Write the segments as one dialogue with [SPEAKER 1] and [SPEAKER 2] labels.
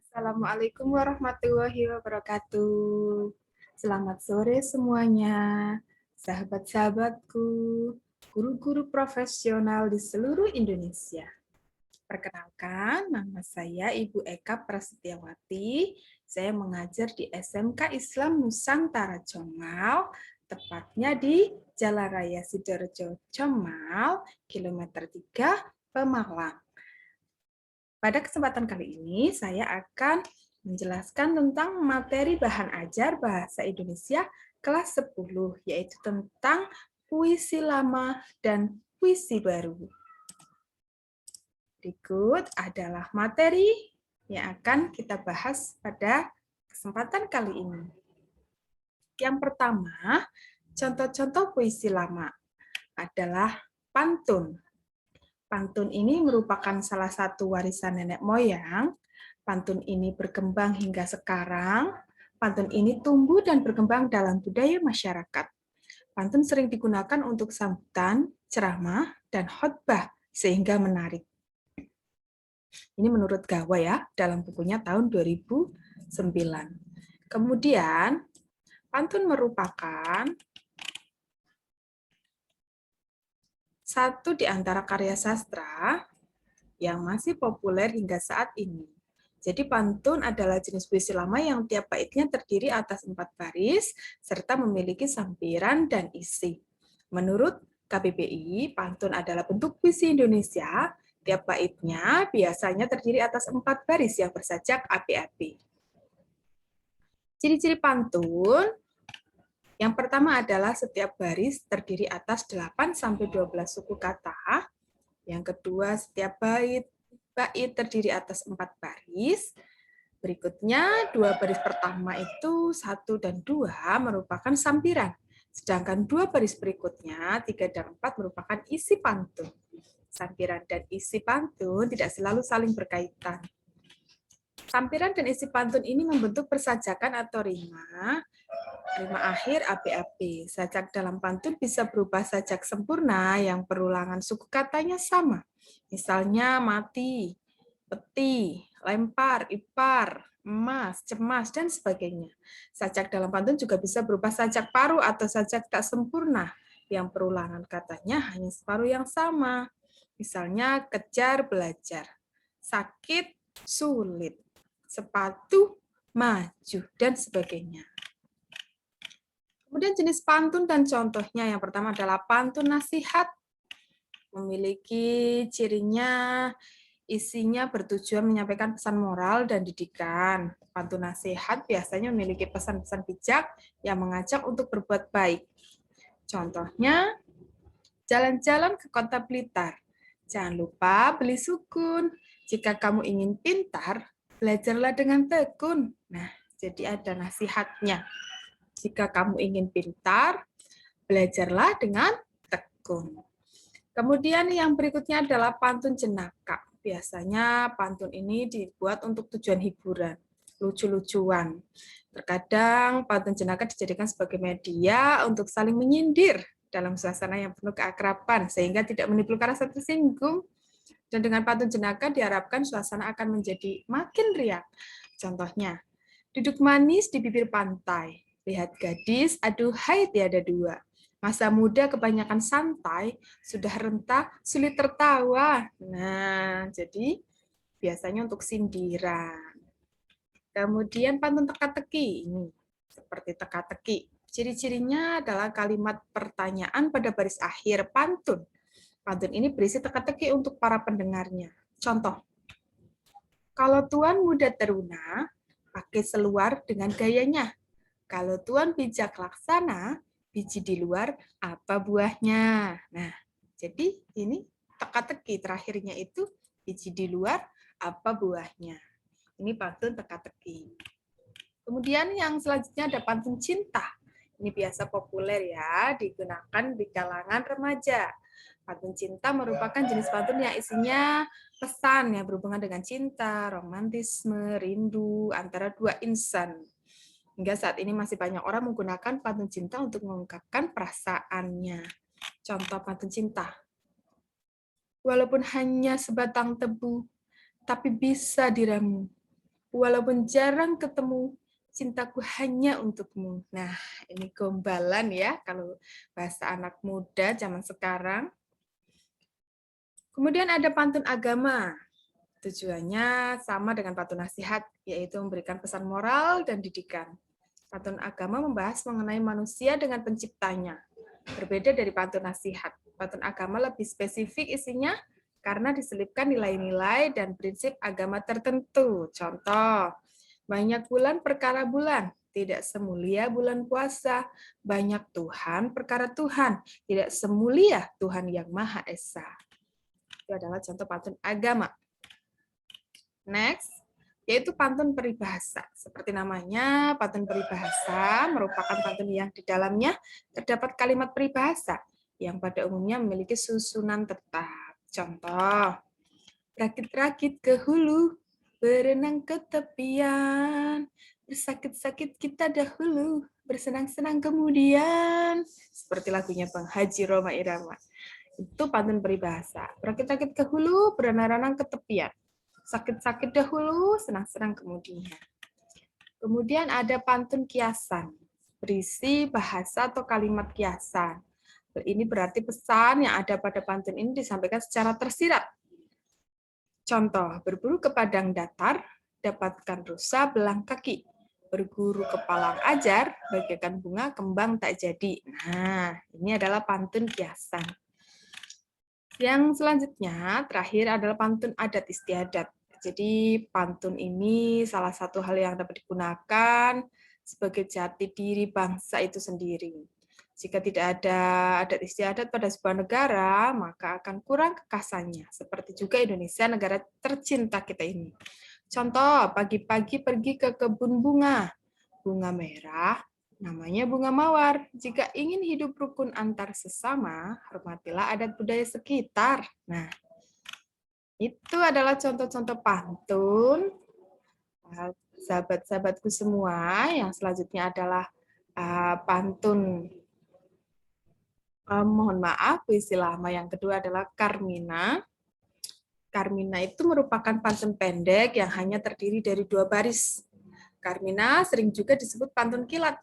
[SPEAKER 1] Assalamualaikum warahmatullahi wabarakatuh. Selamat sore semuanya, sahabat-sahabatku, guru-guru profesional di seluruh Indonesia. Perkenalkan, nama saya Ibu Eka Prasetyawati. Saya mengajar di SMK Islam Nusantara Comal, tepatnya di Jalan Raya Sidoarjo Comal, kilometer 3, Pemalang. Pada kesempatan kali ini, saya akan menjelaskan tentang materi bahan ajar Bahasa Indonesia kelas 10, yaitu tentang puisi lama dan puisi baru. Berikut adalah materi yang akan kita bahas pada kesempatan kali ini. Yang pertama, contoh-contoh puisi lama adalah pantun. Pantun ini merupakan salah satu warisan nenek moyang. Pantun ini berkembang hingga sekarang. Pantun ini tumbuh dan berkembang dalam budaya masyarakat. Pantun sering digunakan untuk sambutan, ceramah, dan khotbah sehingga menarik. Ini menurut Gawa ya, dalam bukunya tahun 2009. Kemudian, pantun merupakan satu di antara karya sastra yang masih populer hingga saat ini. Jadi pantun adalah jenis puisi lama yang tiap baitnya terdiri atas 4 baris, serta memiliki sampiran dan isi. Menurut KBBI, pantun adalah bentuk puisi Indonesia, tiap baitnya biasanya terdiri atas 4 baris yang bersajak api-api. Ciri-ciri pantun, yang pertama adalah setiap baris terdiri atas 8-12 suku kata. Yang kedua, setiap bait terdiri atas 4 baris. Berikutnya, 2 baris pertama itu 1 dan 2 merupakan sampiran. Sedangkan 2 baris berikutnya, 3 dan 4 merupakan isi pantun. Sampiran dan isi pantun tidak selalu saling berkaitan. Sampiran dan isi pantun ini membentuk persajakan atau rima akhir api-api. Sajak dalam pantun bisa berupa sajak sempurna yang perulangan suku katanya sama. Misalnya mati, peti, lempar, ipar, emas, cemas, dan sebagainya. Sajak dalam pantun juga bisa berupa sajak paruh atau sajak tak sempurna yang perulangan katanya hanya separuh yang sama. Misalnya kejar, belajar, sakit, sulit, sepatu, maju, dan sebagainya. Kemudian jenis pantun dan contohnya, yang pertama adalah pantun nasihat. Memiliki cirinya, isinya bertujuan menyampaikan pesan moral dan didikan. Pantun nasihat biasanya memiliki pesan-pesan bijak yang mengajak untuk berbuat baik. Contohnya, jalan-jalan ke kota Blitar. Jangan lupa beli sukun. Jika kamu ingin pintar, belajarlah dengan tekun. Nah, jadi ada nasihatnya. Jika kamu ingin pintar, belajarlah dengan tekun. Kemudian yang berikutnya adalah pantun jenaka. Biasanya pantun ini dibuat untuk tujuan hiburan, lucu-lucuan. Terkadang pantun jenaka dijadikan sebagai media untuk saling menyindir dalam suasana yang penuh keakraban, sehingga tidak menimbulkan rasa tersinggung. Dan dengan pantun jenaka diharapkan suasana akan menjadi makin riang. Contohnya, duduk manis di bibir pantai, lihat gadis, aduhai tiada dua. Masa muda kebanyakan santai, sudah rentah, sulit tertawa. Nah, jadi biasanya untuk sindiran. Kemudian pantun teka-teki, ini seperti teka-teki. Ciri-cirinya adalah kalimat pertanyaan pada baris akhir pantun. Pantun ini berisi teka-teki untuk para pendengarnya. Contoh, kalau tuan muda teruna, pakai seluar dengan gayanya. Kalau tuan bijak laksana, biji di luar, apa buahnya? Nah, jadi ini teka-teki terakhirnya itu biji di luar, apa buahnya? Ini pantun teka-teki. Kemudian yang selanjutnya ada pantun cinta. Ini biasa populer ya, digunakan di kalangan remaja. Pantun cinta merupakan jenis pantun yang isinya pesan yang berhubungan dengan cinta, romantisme, rindu antara dua insan. Hingga saat ini masih banyak orang menggunakan pantun cinta untuk mengungkapkan perasaannya. Contoh pantun cinta. Walaupun hanya sebatang tebu, tapi bisa diramu. Walaupun jarang ketemu, cintaku hanya untukmu. Nah, ini gombalan ya, kalau bahasa anak muda zaman sekarang. Kemudian ada pantun agama. Tujuannya sama dengan pantun nasihat, yaitu memberikan pesan moral dan didikan. Pantun agama membahas mengenai manusia dengan penciptanya. Berbeda dari pantun nasihat. Pantun agama lebih spesifik isinya karena diselipkan nilai-nilai dan prinsip agama tertentu. Contoh, banyak bulan perkara bulan, tidak semulia bulan puasa. Banyak Tuhan perkara Tuhan, tidak semulia Tuhan yang Maha Esa. Itu adalah contoh pantun agama. Next, yaitu pantun peribahasa. Seperti namanya, pantun peribahasa merupakan pantun yang di dalamnya terdapat kalimat peribahasa yang pada umumnya memiliki susunan tetap. Contoh, rakit-rakit ke hulu, berenang ke tepian, bersakit-sakit kita dahulu, bersenang-senang kemudian. Seperti lagunya Bang Haji Roma Irama. Itu pantun peribahasa. Rakit-rakit ke hulu, berenang-renang ke tepian. Sakit-sakit dahulu, senang-senang kemudian. Kemudian ada pantun kiasan, berisi bahasa atau kalimat kiasan. Ini berarti pesan yang ada pada pantun ini disampaikan secara tersirat. Contoh, berburu ke padang datar, dapatkan rusa belang kaki. Berguru ke palang ajar, bagaikan bunga kembang tak jadi. Nah, ini adalah pantun kiasan. Yang selanjutnya, terakhir adalah pantun adat istiadat. Jadi pantun ini salah satu hal yang dapat digunakan sebagai jati diri bangsa itu sendiri. Jika tidak ada adat istiadat pada sebuah negara, maka akan kurang kekasannya. Seperti juga Indonesia, negara tercinta kita ini. Contoh, pagi-pagi pergi ke kebun bunga. Bunga merah, namanya bunga mawar. Jika ingin hidup rukun antar sesama, hormatilah adat budaya sekitar. Nah, itu adalah contoh-contoh pantun. Sahabat-sahabatku semua, yang selanjutnya adalah pantun. Mohon maaf, puisi lama. Yang kedua adalah Carmina. Carmina itu merupakan pantun pendek yang hanya terdiri dari 2 baris. Carmina sering juga disebut pantun kilat.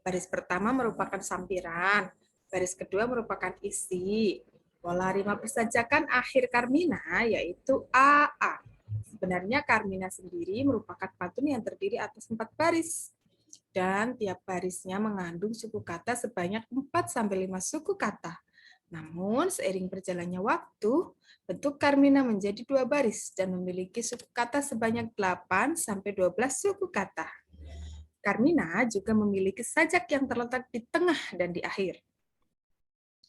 [SPEAKER 1] Baris pertama merupakan sampiran, baris kedua merupakan isi. Pola rima persajakan akhir Carmina yaitu AA. Sebenarnya Carmina sendiri merupakan pantun yang terdiri atas 4 baris. Dan tiap barisnya mengandung suku kata sebanyak 4-5 suku kata. Namun, seiring berjalannya waktu, bentuk Carmina menjadi 2 baris dan memiliki suku kata sebanyak 8-12 suku kata. Carmina juga memiliki sajak yang terletak di tengah dan di akhir.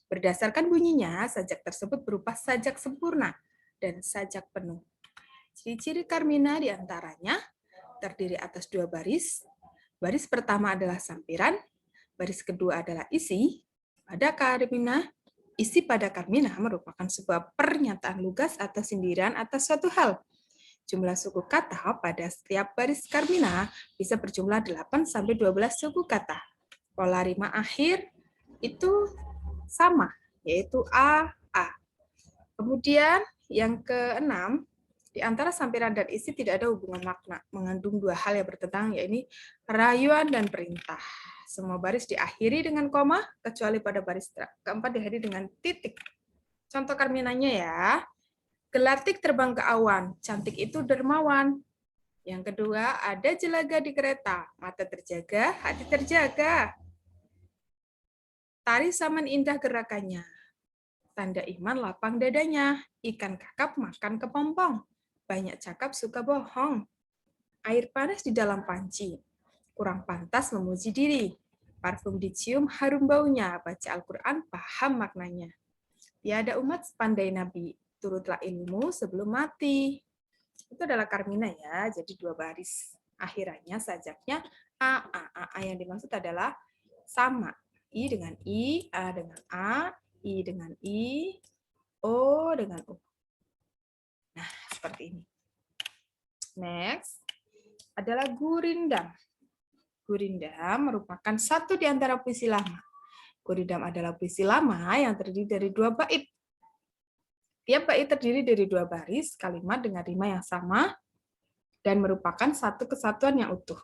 [SPEAKER 1] Berdasarkan bunyinya, sajak tersebut berupa sajak sempurna dan sajak penuh. Ciri-ciri Carmina diantaranya terdiri atas 2 baris. Baris pertama adalah sampiran, baris kedua adalah isi. Pada Carmina, isi pada Carmina merupakan sebuah pernyataan lugas atau sindiran atas suatu hal. Jumlah suku kata pada setiap baris Carmina bisa berjumlah 8-12 suku kata. Pola rima akhir itu sama, yaitu A, A. Kemudian yang keenam, di antara sampiran dan isi tidak ada hubungan makna, mengandung 2 hal yang bertentangan, yaitu rayuan dan perintah. Semua baris diakhiri dengan koma, kecuali pada baris keempat diakhiri dengan titik. Contoh Carminanya ya. Gelatik terbang ke awan, cantik itu dermawan. Yang kedua, ada jelaga di kereta, mata terjaga, hati terjaga. Tari saman indah gerakannya, tanda iman lapang dadanya, ikan kakap makan kepompong, banyak cakap suka bohong. Air panas di dalam panci, kurang pantas memuji diri. Parfum dicium harum baunya, baca Al-Quran paham maknanya. Tiada umat sepandai Nabi, turutlah ilmu sebelum mati. Itu adalah Carmina ya, jadi 2 baris. Akhirannya sajaknya A, A, A. A yang dimaksud adalah sama. I dengan I, A dengan A, I dengan I, O dengan O. Nah, seperti ini. Next, adalah Gurindam. Gurindam merupakan satu di antara puisi lama. Gurindam adalah puisi lama yang terdiri dari 2 bait. Tiap bait terdiri dari 2 baris, kalimat dengan rima yang sama. dan merupakan satu kesatuan yang utuh.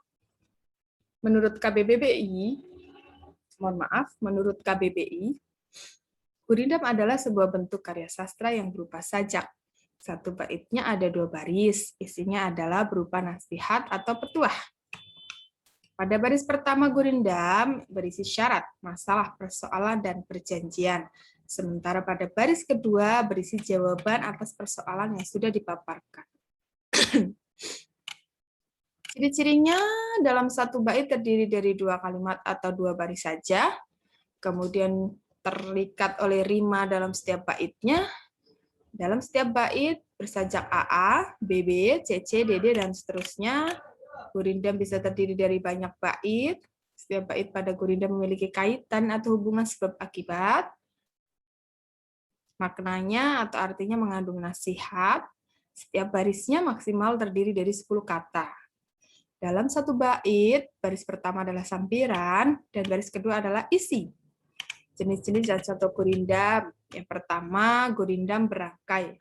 [SPEAKER 1] Menurut KBBI, gurindam adalah sebuah bentuk karya sastra yang berupa sajak. Satu baitnya ada 2 baris, isinya adalah berupa nasihat atau petuah. Pada baris pertama gurindam berisi syarat, masalah, persoalan, dan perjanjian. Sementara pada baris kedua berisi jawaban atas persoalan yang sudah dipaparkan. Ciri-cirinya dalam satu bait terdiri dari 2 kalimat atau 2 baris saja, kemudian terikat oleh rima dalam setiap baitnya. Dalam setiap bait bersajak AA, BB, CC, DD, dan seterusnya. Gurindam bisa terdiri dari banyak bait. Setiap bait pada gurindam memiliki kaitan atau hubungan sebab akibat. Maknanya atau artinya mengandung nasihat. Setiap barisnya maksimal terdiri dari 10 kata. Dalam satu bait, baris pertama adalah sampiran dan baris kedua adalah isi. Jenis-jenis dan contoh gurindam. Yang pertama, gurindam berangkai.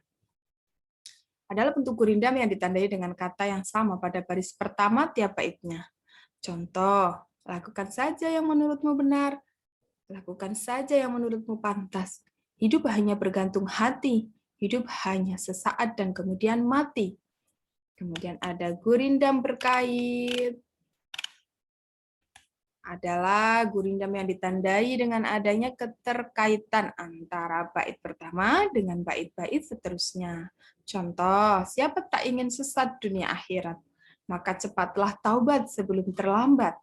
[SPEAKER 1] Adalah bentuk gurindam yang ditandai dengan kata yang sama pada baris pertama tiap baitnya. Contoh, lakukan saja yang menurutmu benar, lakukan saja yang menurutmu pantas. Hidup hanya bergantung hati, hidup hanya sesaat dan kemudian mati. Kemudian ada gurindam berkait. Adalah gurindam yang ditandai dengan adanya keterkaitan antara bait pertama dengan bait-bait seterusnya. Contoh, siapa tak ingin sesat dunia akhirat, maka cepatlah taubat sebelum terlambat.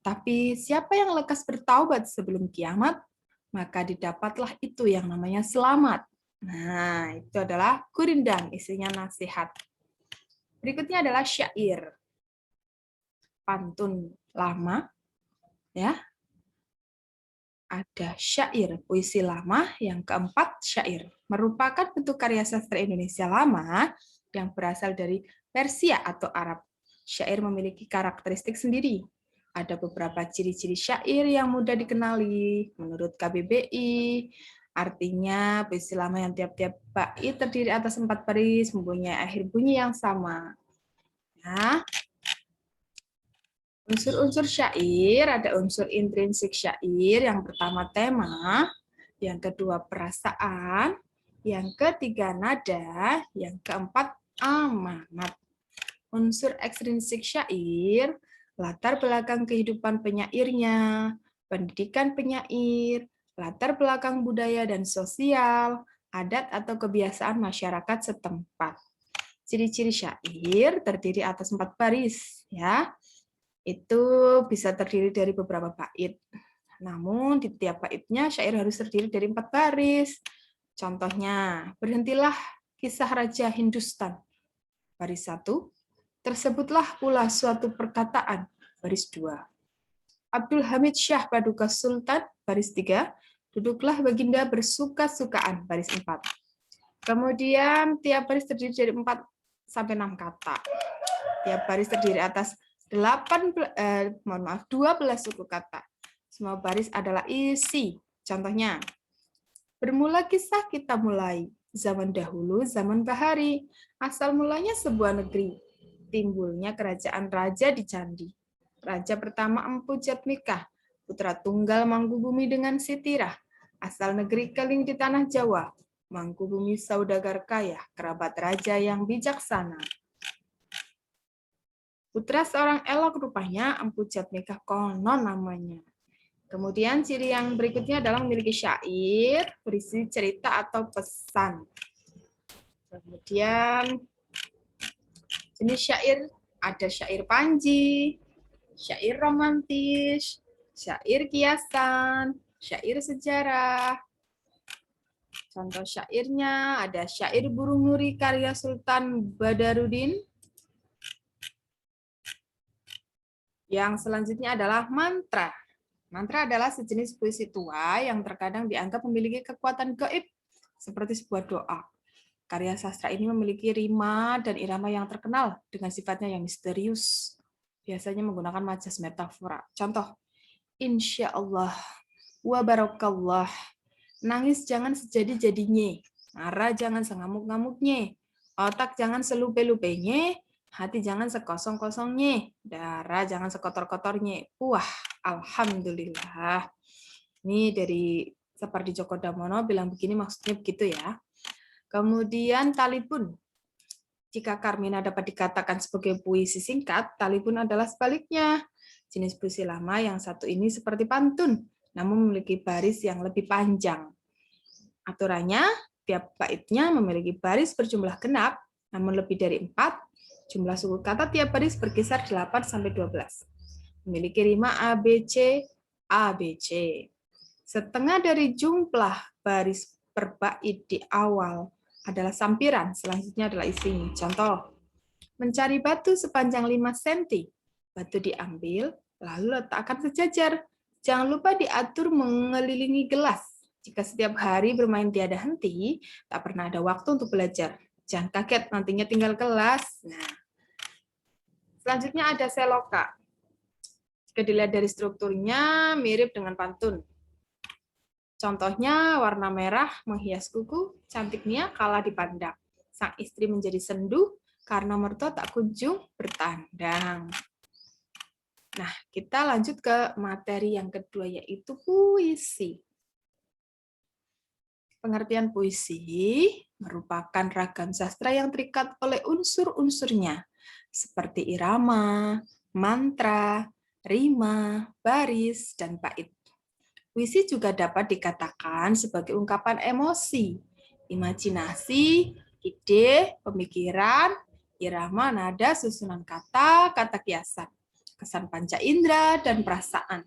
[SPEAKER 1] Tapi siapa yang lekas bertaubat sebelum kiamat, maka didapatlah itu yang namanya selamat. Nah, itu adalah gurindam, isinya nasihat. Berikutnya adalah syair. Pantun lama, ya. Ada syair, puisi lama. Yang keempat, syair. Merupakan bentuk karya sastra Indonesia lama yang berasal dari Persia atau Arab. Syair memiliki karakteristik sendiri. Ada beberapa ciri-ciri syair yang mudah dikenali menurut KBBI. Artinya, puisi lama yang tiap-tiap bait terdiri atas 4 baris, mempunyai akhir bunyi yang sama. Nah, unsur-unsur syair, ada unsur intrinsik syair, yang pertama tema, yang kedua perasaan, yang ketiga nada, yang keempat amanat. Unsur ekstrinsik syair, latar belakang kehidupan penyairnya, pendidikan penyair, latar belakang budaya dan sosial, adat atau kebiasaan masyarakat setempat. Ciri-ciri syair terdiri atas 4 baris, ya. Itu bisa terdiri dari beberapa bait. Namun di tiap baitnya syair harus terdiri dari 4 baris. Contohnya, berhentilah kisah Raja Hindustan. Baris 1, tersebutlah pula suatu perkataan. Baris 2. Abdul Hamid Syah Paduka Sultan. Baris 3. Duduklah baginda bersuka-sukaan. Baris 4. Kemudian tiap baris terdiri dari 4 sampai 6 kata. Tiap baris terdiri atas 12 suku kata. Semua baris adalah isi. Contohnya, bermula kisah kita mulai. Zaman dahulu, zaman bahari. Asal mulanya sebuah negeri. Timbulnya kerajaan raja di candi. Raja pertama Empu Jatmikah, putra tunggal Mangkubumi dengan Sitirah. Asal negeri Keling di tanah Jawa. Mangkubumi saudagar kaya, kerabat raja yang bijaksana. Putra seorang elok rupanya, Empu Jatmikah konon namanya. Kemudian ciri yang berikutnya adalah memiliki syair, berisi cerita atau pesan. Kemudian jenis syair, ada syair panji, syair romantis, syair kiasan, syair sejarah. Contoh syairnya ada syair Burung Nuri karya Sultan Badarudin. Yang selanjutnya adalah mantra. Mantra adalah sejenis puisi tua yang terkadang dianggap memiliki kekuatan gaib, seperti sebuah doa. Karya sastra ini memiliki rima dan irama yang terkenal dengan sifatnya yang misterius. Biasanya menggunakan majas metafora. Contoh, Insya Allah, wa barakallah, nangis jangan sejadi-jadinya, marah jangan sengamuk-ngamuknya, otak jangan selupe-lupenya, Hati jangan sekosong-kosongnya, darah jangan sekotor-kotornya. Wah, alhamdulillah. Ini dari Sapardi Djoko Damono bilang begini, maksudnya begitu ya. Kemudian talipun. Jika Carmina dapat dikatakan sebagai puisi singkat, talipun adalah sebaliknya. Jenis puisi lama yang satu ini seperti pantun, namun memiliki baris yang lebih panjang. Aturannya, tiap baitnya memiliki baris berjumlah genap, namun lebih dari 4. Jumlah suku kata tiap baris berkisar 8-12. Memiliki rima ABC, ABC. Setengah dari jumlah baris per bait di awal adalah sampiran, selanjutnya adalah isi. Contoh, mencari batu sepanjang 5 cm. Batu diambil, lalu letakkan sejajar. Jangan lupa diatur mengelilingi gelas. Jika setiap hari bermain tiada henti, tak pernah ada waktu untuk belajar. Jangan kaget, nantinya tinggal kelas. Nah, selanjutnya ada seloka. Jika dilihat dari strukturnya, mirip dengan pantun. Contohnya, warna merah menghias kuku, cantiknya kalah dipandang. Sang istri menjadi sendu karena mertua tak kunjung bertandang. Nah, kita lanjut ke materi yang kedua, yaitu puisi. Pengertian puisi merupakan ragam sastra yang terikat oleh unsur-unsurnya, seperti irama, mantra, rima, baris, dan bait. Puisi juga dapat dikatakan sebagai ungkapan emosi, imajinasi, ide, pemikiran, irama, nada, susunan kata, kata kiasan, kesan panca indera, dan perasaan.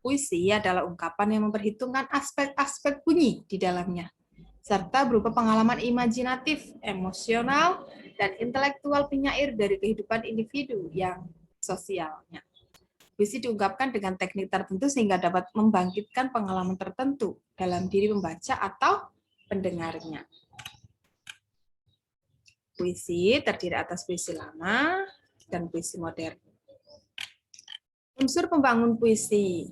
[SPEAKER 1] Puisi adalah ungkapan yang memperhitungkan aspek-aspek bunyi di dalamnya, serta berupa pengalaman imajinatif, emosional, dan intelektual penyair dari kehidupan individu yang sosialnya. Puisi diungkapkan dengan teknik tertentu sehingga dapat membangkitkan pengalaman tertentu dalam diri pembaca atau pendengarnya. Puisi terdiri atas puisi lama dan puisi modern. Unsur pembangun puisi.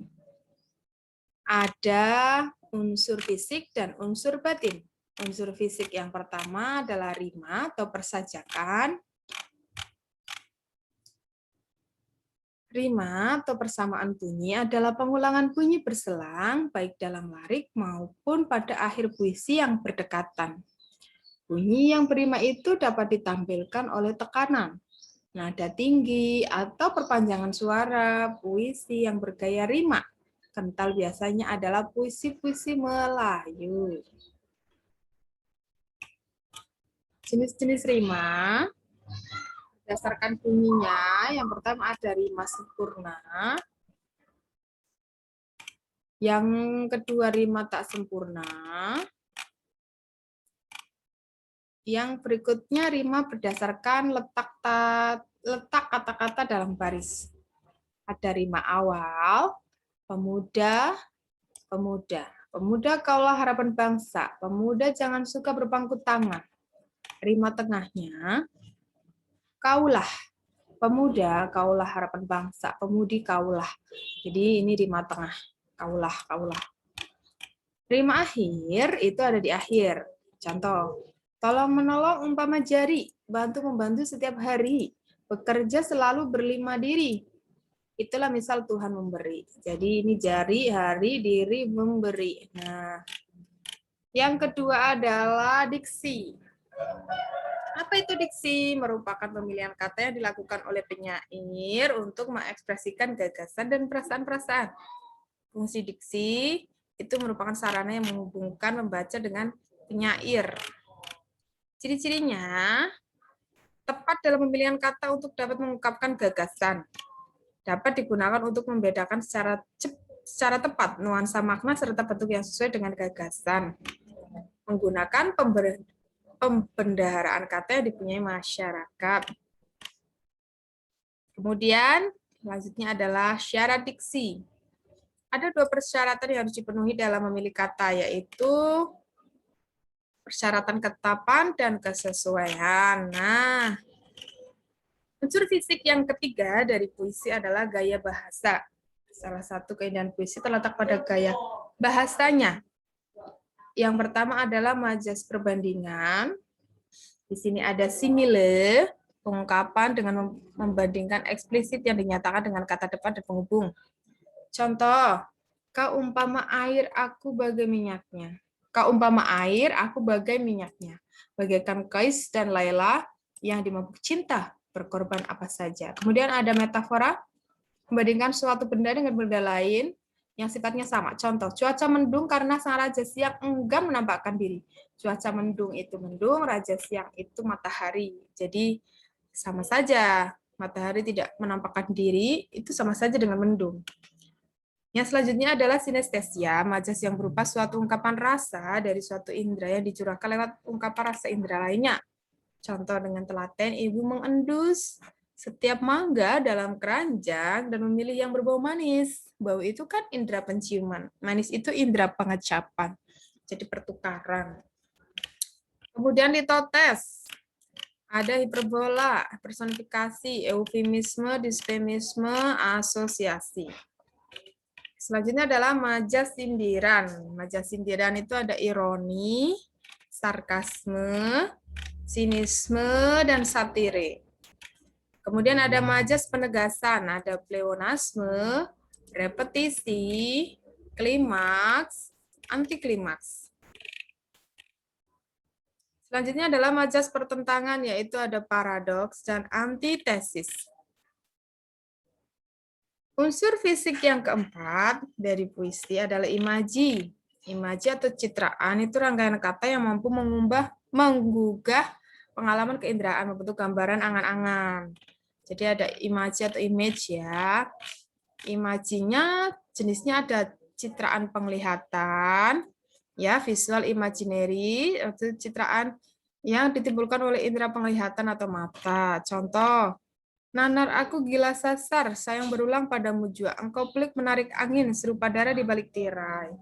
[SPEAKER 1] Ada unsur fisik dan unsur batin. Unsur fisik yang pertama adalah rima atau persajakan. Rima atau persamaan bunyi adalah pengulangan bunyi berselang, baik dalam larik maupun pada akhir puisi yang berdekatan. Bunyi yang berima itu dapat ditampilkan oleh tekanan, nada tinggi, atau perpanjangan suara. Puisi yang bergaya rima kental biasanya adalah puisi-puisi Melayu. Jenis-jenis rima berdasarkan bunyinya, yang pertama ada rima sempurna, yang kedua rima tak sempurna, yang berikutnya rima berdasarkan letak kata-kata dalam baris. Ada rima awal, pemuda, pemuda. Pemuda kaulah harapan bangsa, pemuda jangan suka berpangku tangan. Rima tengahnya, kaulah, pemuda, kaulah harapan bangsa, pemudi kaulah. Jadi ini rima tengah, kaulah, kaulah. Rima akhir itu ada di akhir. Contoh, tolong menolong umpama jari, bantu-membantu setiap hari, bekerja selalu berlima diri. Itulah misal Tuhan memberi. Jadi ini jari, hari, diri, memberi. Nah, yang kedua adalah diksi. Apa itu diksi? Merupakan pemilihan kata yang dilakukan oleh penyair untuk mengekspresikan gagasan dan perasaan-perasaan. Fungsi diksi itu merupakan sarana yang menghubungkan membaca dengan penyair. Ciri-cirinya, tepat dalam pemilihan kata untuk dapat mengungkapkan gagasan. Dapat digunakan untuk membedakan secara tepat nuansa makna serta bentuk yang sesuai dengan gagasan. Menggunakan pembendaharaan kata yang dipunyai masyarakat. Kemudian, selanjutnya adalah syarat diksi. Ada 2 persyaratan yang harus dipenuhi dalam memilih kata, yaitu persyaratan ketetapan dan kesesuaian. Nah, unsur fisik yang ketiga dari puisi adalah gaya bahasa. Salah satu keindahan puisi terletak pada gaya bahasanya. Yang pertama adalah majas perbandingan. Di sini ada simile, pengungkapan dengan membandingkan eksplisit yang dinyatakan dengan kata depan dan penghubung. Contoh, kau umpama air, aku bagai minyaknya. Kau umpama air, aku bagai minyaknya. Bagaikan Kais dan Laila yang dimabuk cinta, berkorban apa saja. Kemudian ada metafora, membandingkan suatu benda dengan benda lain yang sifatnya sama. Contoh, cuaca mendung karena sang raja siang enggan menampakkan diri. Cuaca mendung itu mendung, raja siang itu matahari. Jadi sama saja. Matahari tidak menampakkan diri, itu sama saja dengan mendung. Yang selanjutnya adalah sinestesia, majas yang berupa suatu ungkapan rasa dari suatu indera yang dicurahkan lewat ungkapan rasa indera lainnya. Contoh dengan telaten, ibu mengendus setiap mangga dalam keranjang dan memilih yang berbau manis. Bau itu kan indera penciuman. Manis itu indera pengecapan. Jadi pertukaran. Kemudian litotes. Ada hiperbola, personifikasi, eufemisme, disfemisme, asosiasi. Selanjutnya adalah majas sindiran. Majas sindiran itu ada ironi, sarkasme, sinisme, dan satire. Kemudian ada majas penegasan, ada pleonasme, repetisi, klimaks, antiklimaks. Selanjutnya adalah majas pertentangan, yaitu ada paradoks dan antitesis. Unsur fisik yang keempat dari puisi adalah imaji. Imaji atau citraan itu rangkaian kata yang mampu menggugah pengalaman keinderaan, membentuk gambaran angan-angan. Jadi ada imaji atau image ya. Imajinya jenisnya ada citraan penglihatan, ya visual imaginary, itu citraan yang ditimbulkan oleh indera penglihatan atau mata. Contoh, nanar aku gila sasar, sayang berulang padamu jua. Engkau pelik menarik angin, serupa darah di balik tirai.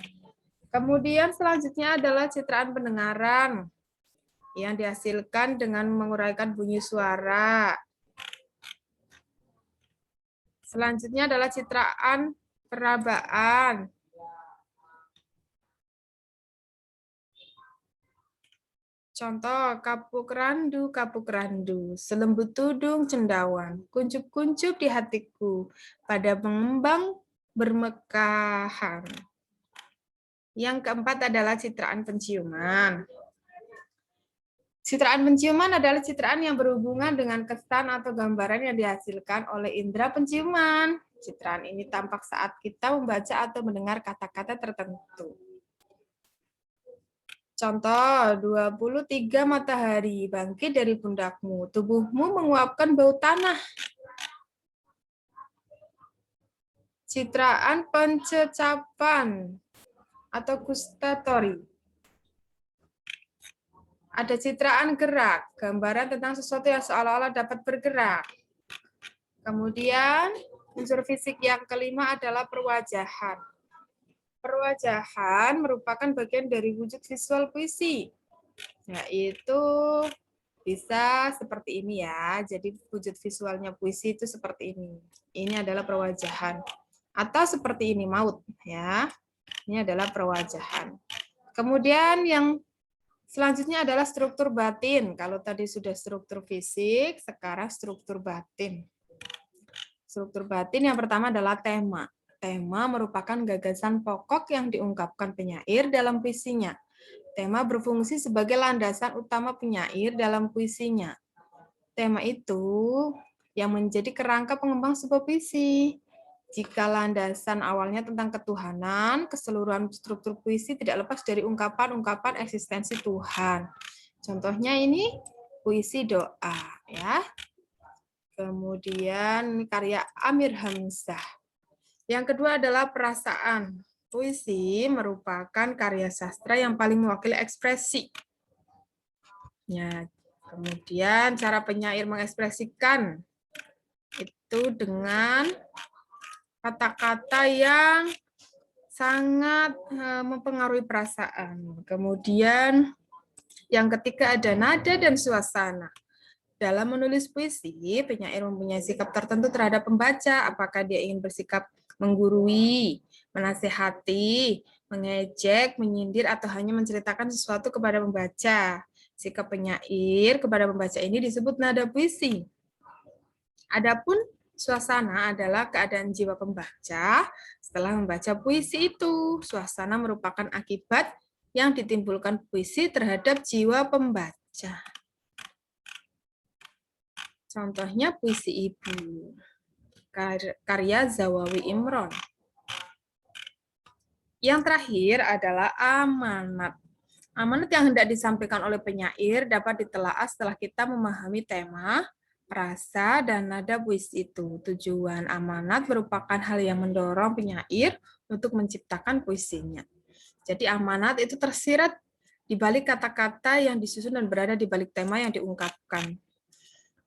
[SPEAKER 1] Kemudian selanjutnya adalah citraan pendengaran yang dihasilkan dengan menguraikan bunyi suara. Selanjutnya adalah citraan perabaan. Contoh, kapuk randu, selembut tudung cendawan, kuncup-kuncup di hatiku, pada pengembang bermekahan. Yang keempat adalah citraan penciuman. Citraan penciuman adalah citraan yang berhubungan dengan kesan atau gambaran yang dihasilkan oleh indera penciuman. Citraan ini tampak saat kita membaca atau mendengar kata-kata tertentu. Contoh, 23 matahari bangkit dari pundakmu, tubuhmu menguapkan bau tanah. Citraan pencecapan atau gustatori. Ada citraan gerak, gambaran tentang sesuatu yang seolah-olah dapat bergerak. Kemudian, unsur fisik yang kelima adalah perwajahan. Perwajahan merupakan bagian dari wujud visual puisi, yaitu bisa seperti ini ya. Jadi wujud visualnya puisi itu seperti ini. Ini adalah perwajahan. Atau seperti ini, maut ya. Ini adalah perwajahan. Kemudian yang selanjutnya adalah struktur batin. Kalau tadi sudah struktur fisik, sekarang struktur batin. Struktur batin yang pertama adalah tema. Tema merupakan gagasan pokok yang diungkapkan penyair dalam puisinya. Tema berfungsi sebagai landasan utama penyair dalam puisinya. Tema itu yang menjadi kerangka pengembang sebuah puisi. Jika landasan awalnya tentang ketuhanan, keseluruhan struktur puisi tidak lepas dari ungkapan-ungkapan eksistensi Tuhan. Contohnya ini puisi doa, ya. Kemudian karya Amir Hamzah. Yang kedua adalah perasaan. Puisi merupakan karya sastra yang paling mewakili ekspresi. Ya, kemudian cara penyair mengekspresikan itu dengan kata-kata yang sangat mempengaruhi perasaan. Kemudian yang ketiga ada nada dan suasana. Dalam menulis puisi, penyair mempunyai sikap tertentu terhadap pembaca, apakah dia ingin bersikap menggurui, menasihati, mengejek, menyindir, atau hanya menceritakan sesuatu kepada pembaca. Sikap penyair kepada pembaca ini disebut nada puisi. Adapun suasana adalah keadaan jiwa pembaca setelah membaca puisi itu. Suasana merupakan akibat yang ditimbulkan puisi terhadap jiwa pembaca. Contohnya puisi Ibu, karya Zawawi Imron. Yang terakhir adalah amanat. Amanat yang hendak disampaikan oleh penyair dapat ditelaah setelah kita memahami tema, rasa, dan nada puisi itu. Tujuan amanat merupakan hal yang mendorong penyair untuk menciptakan puisinya. Jadi amanat itu tersirat di balik kata-kata yang disusun dan berada di balik tema yang diungkapkan.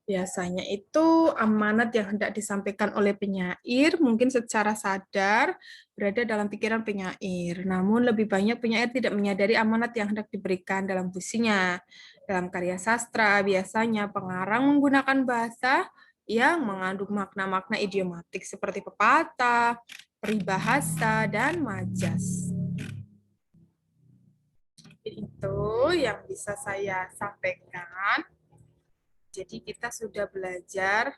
[SPEAKER 1] Biasanya itu amanat yang hendak disampaikan oleh penyair mungkin secara sadar berada dalam pikiran penyair. Namun lebih banyak penyair tidak menyadari amanat yang hendak diberikan dalam puisinya. Dalam karya sastra, biasanya pengarang menggunakan bahasa yang mengandung makna-makna idiomatik seperti pepatah, peribahasa, dan majas. Itu yang bisa saya sampaikan. Jadi kita sudah belajar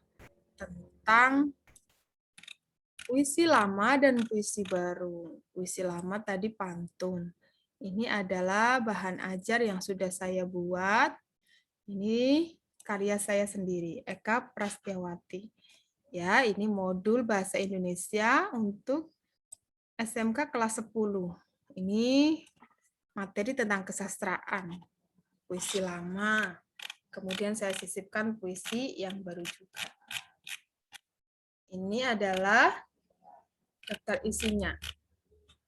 [SPEAKER 1] tentang puisi lama dan puisi baru. Puisi lama tadi pantun. Ini adalah bahan ajar yang sudah saya buat. Ini karya saya sendiri, Eka Prastiawati. Ya, ini modul bahasa Indonesia untuk SMK kelas 10. Ini materi tentang kesastraan. Puisi lama. Kemudian saya sisipkan puisi yang baru juga. Ini adalah daftar isinya.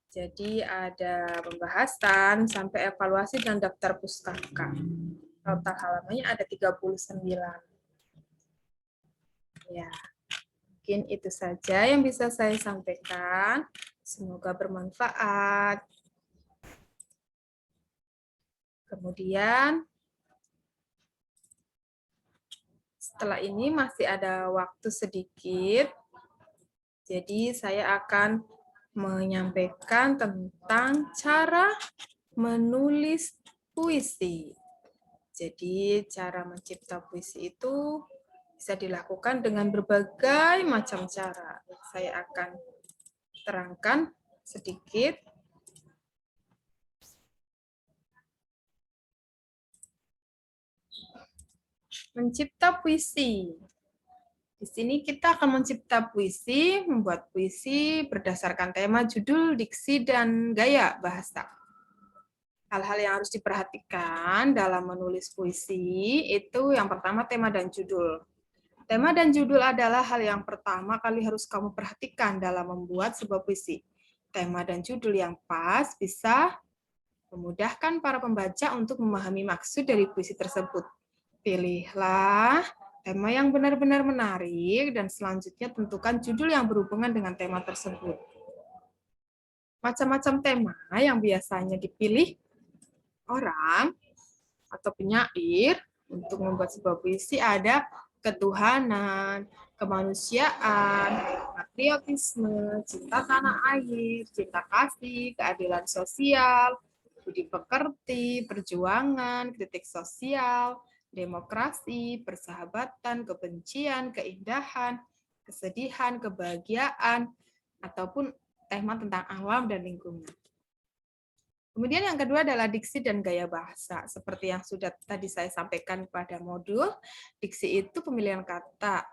[SPEAKER 1] Jadi ada pembahasan sampai evaluasi dan daftar pustaka. Total halamannya ada 39. Ya, mungkin itu saja yang bisa saya sampaikan. Semoga bermanfaat. Kemudian setelah ini masih ada waktu sedikit, jadi saya akan menyampaikan tentang cara menulis puisi. Jadi cara mencipta puisi itu bisa dilakukan dengan berbagai macam cara. Saya akan terangkan sedikit. Mencipta puisi. Di sini kita akan mencipta puisi, membuat puisi berdasarkan tema, judul, diksi, dan gaya bahasa. Hal-hal yang harus diperhatikan dalam menulis puisi itu yang pertama tema dan judul. Tema dan judul adalah hal yang pertama kali harus kamu perhatikan dalam membuat sebuah puisi. Tema dan judul yang pas bisa memudahkan para pembaca untuk memahami maksud dari puisi tersebut. Pilihlah tema yang benar-benar menarik dan selanjutnya tentukan judul yang berhubungan dengan tema tersebut. Macam-macam tema yang biasanya dipilih orang atau penyair untuk membuat sebuah puisi ada ketuhanan, kemanusiaan, patriotisme, cinta tanah air, cinta kasih, keadilan sosial, budi pekerti, perjuangan, kritik sosial, demokrasi, persahabatan, kebencian, keindahan, kesedihan, kebahagiaan, ataupun tema tentang alam dan lingkungan. Kemudian yang kedua adalah diksi dan gaya bahasa. Seperti yang sudah tadi saya sampaikan pada modul, diksi itu pemilihan kata,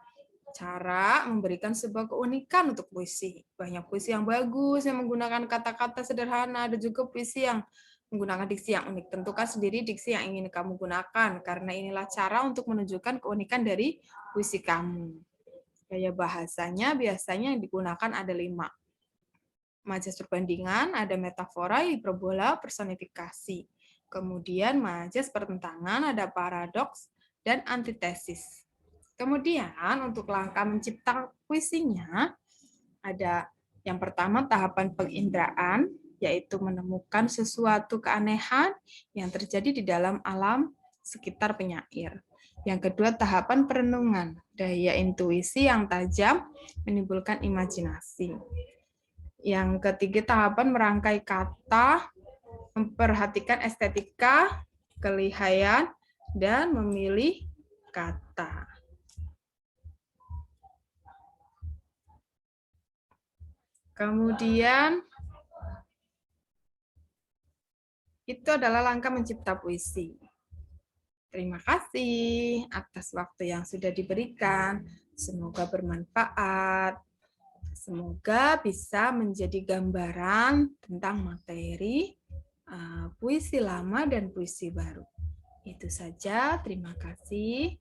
[SPEAKER 1] cara memberikan sebuah keunikan untuk puisi. Banyak puisi yang bagus, yang menggunakan kata-kata sederhana, ada juga puisi yang menggunakan diksi yang unik. Tentukan sendiri diksi yang ingin kamu gunakan, karena inilah cara untuk menunjukkan keunikan dari puisi kamu. Gaya bahasanya biasanya yang digunakan ada 5. Majas perbandingan, ada metafora, hiperbola, personifikasi. Kemudian majas pertentangan, ada paradoks, dan antitesis. Kemudian untuk langkah mencipta puisinya, ada yang pertama tahapan penginderaan, yaitu menemukan sesuatu keanehan yang terjadi di dalam alam sekitar penyair. Yang kedua tahapan perenungan, daya intuisi yang tajam menimbulkan imajinasi. Yang ketiga tahapan merangkai kata, memperhatikan estetika, kelihayan, dan memilih kata. Kemudian, itu adalah langkah mencipta puisi. Terima kasih atas waktu yang sudah diberikan. Semoga bermanfaat. Semoga bisa menjadi gambaran tentang materi puisi lama dan puisi baru. Itu saja, terima kasih.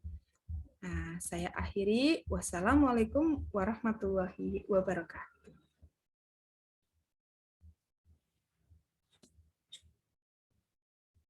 [SPEAKER 1] Nah, saya akhiri. Wassalamualaikum warahmatullahi wabarakatuh.